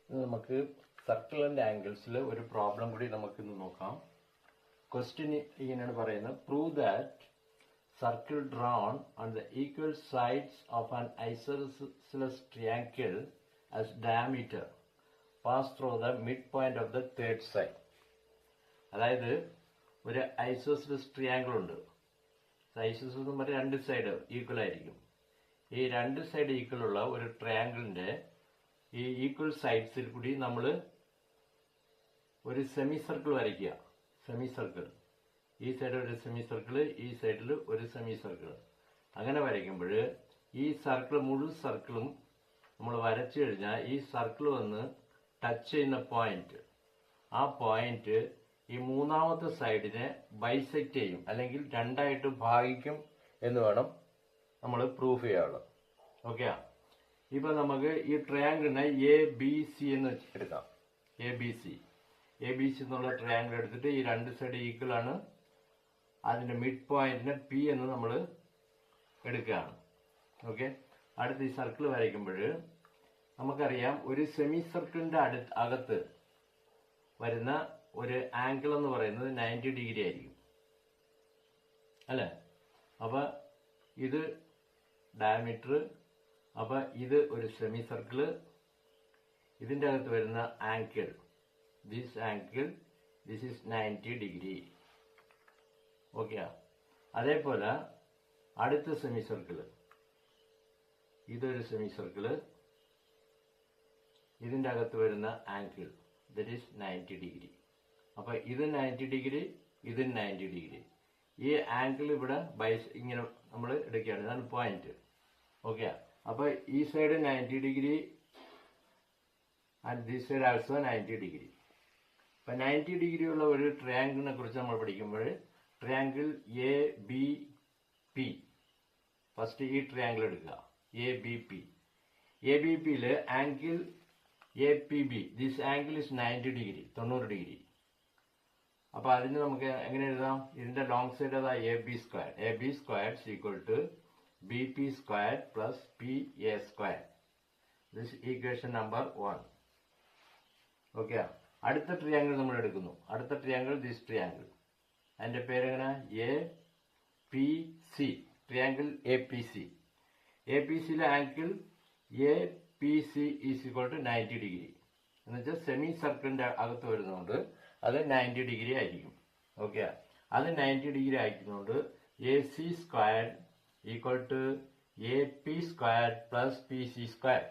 നമുക്ക് circle and ആംഗിൾസിൽ ഒരു problem കൂടി നമുക്ക് ഇന്ന് നോക്കാം. ക്വസ്റ്റ്യൻ ഇങ്ങനെയാണ് പറയുന്നത്: prove that circle drone on the equal sides of an isosceles triangle as diameter pass through the mid point of the third side. അതായത് ഒരു ഐസോസെലസ് ട്രയാങ്കിൾ ഉണ്ട്. ഐസോസെലസ് എന്ന് പറഞ്ഞാൽ രണ്ട് സൈഡ് ഈക്വൽ ആയിരിക്കും. ഈ രണ്ട് സൈഡ് ഈക്വൽ ഉള്ള ഒരു ട്രയാങ്കിളിന്റെ ഈ ഈക്വൽ സൈഡ്സിൽ കൂടി നമ്മൾ ഒരു സെമി സർക്കിൾ വരയ്ക്കുക. സെമി സർക്കിൾ, ഈ സൈഡ് ഒരു സെമി സർക്കിൾ, ഈ സൈഡിൽ ഒരു സെമി സർക്കിൾ. അങ്ങനെ വരയ്ക്കുമ്പോൾ ഈ സർക്കിൾ മുഴുവൻ സർക്കിളും നമ്മൾ വരച്ചു കഴിഞ്ഞാൽ ഈ സർക്കിൾ വന്ന് ടച്ച് ചെയ്യുന്ന പോയിന്റ്, ആ പോയിന്റ് ഈ മൂന്നാമത്തെ സൈഡിനെ ബൈസെക്ട് ചെയ്യും, അല്ലെങ്കിൽ രണ്ടായിട്ട് ഭാഗിക്കും എന്ന് വേണം നമ്മൾ പ്രൂഫ് ചെയ്യാനുള്ളത്. ഓക്കെ, ഇപ്പൊ നമുക്ക് ഈ ട്രയാങ്കിളിനെ എ ബി സി എന്ന് എടുക്കാം. എ ബി സി എന്നുള്ള ട്രയാങ്കിൾ എടുത്തിട്ട് ഈ രണ്ട് സൈഡ് ഈക്വൽ ആണ്, അതിന്റെ മിഡ് പോയിന്റിനെ പി എന്ന് നമ്മൾ എടുക്കുകയാണ്. ഓക്കെ, അടുത്ത് ഈ സർക്കിൾ വരയ്ക്കുമ്പോൾ നമുക്കറിയാം ഒരു സെമി സർക്കിളിന്റെ അകത്ത് വരുന്ന ഒരു ആംഗിൾ എന്ന് പറയുന്നത് 90 ഡിഗ്രി ആയിരിക്കും, അല്ലേ? അപ്പൊ ഇത് ഡയമീറ്റർ, അപ്പൊ ഇത് ഒരു സെമി സർക്കിള്, ഇതിന്റെ അകത്ത് വരുന്ന angle, this is 90 degree. Okay, അതേപോലെ അടുത്ത സെമി സർക്കിള്, ഇതൊരു സെമി സർക്കിള്, ഇതിന്റെ അകത്ത് വരുന്ന ആംഗിൾ ദറ്റ് ഈസ് 90 ഡിഗ്രി. അപ്പൊ ഇത് 90 ഡിഗ്രി, ഇത് 90 ഡിഗ്രി. ഈ ആംഗിൾ ഇവിടെ ഇങ്ങനെ നമ്മൾ എടുക്കുകയാണ്, ഇതാണ് പോയിന്റ്. ഓക്കെ, അപ്പൊ ഈ side 90 degree and this side also 90 degree. അപ്പൊ 90 ഡിഗ്രി ഉള്ള ഒരു ട്രയാങ്കിളിനെ കുറിച്ച് നമ്മൾ പഠിക്കുമ്പോൾ triangle A B P, first ഈ ട്രയാങ്കിൾ എടുക്കുക, A B P. A B പിയില് angle A P B, this angle is 90 degree, 90 degree. അപ്പൊ അതിന് നമുക്ക് എങ്ങനെ എഴുതാം? ഇതിന്റെ ലോങ് സൈഡ് അതാ A B square. A B square equal to B P square plus P A square. This equation number 1. Okay, അടുത്ത triangle നമ്മൾ എടുക്കുന്നു. അടുത്ത ട്രയാങ്കിൾ ദിസ് ട്രയാങ്കിൾ, അതിന്റെ പേരെങ്ങനെ? A P C, triangle A P C. A P സിയിലെ angle A P C is equal to 90 degree എന്ന് വെച്ചാൽ semi സർക്കിളിന്റെ അകത്ത് വരുന്നതുകൊണ്ട് അത് 90 ഡിഗ്രി ആയിരിക്കും. ഓക്കെ, അത് 90 ഡിഗ്രി ആയിരിക്കുന്നതുകൊണ്ട് A C square equal to A P square plus P C square.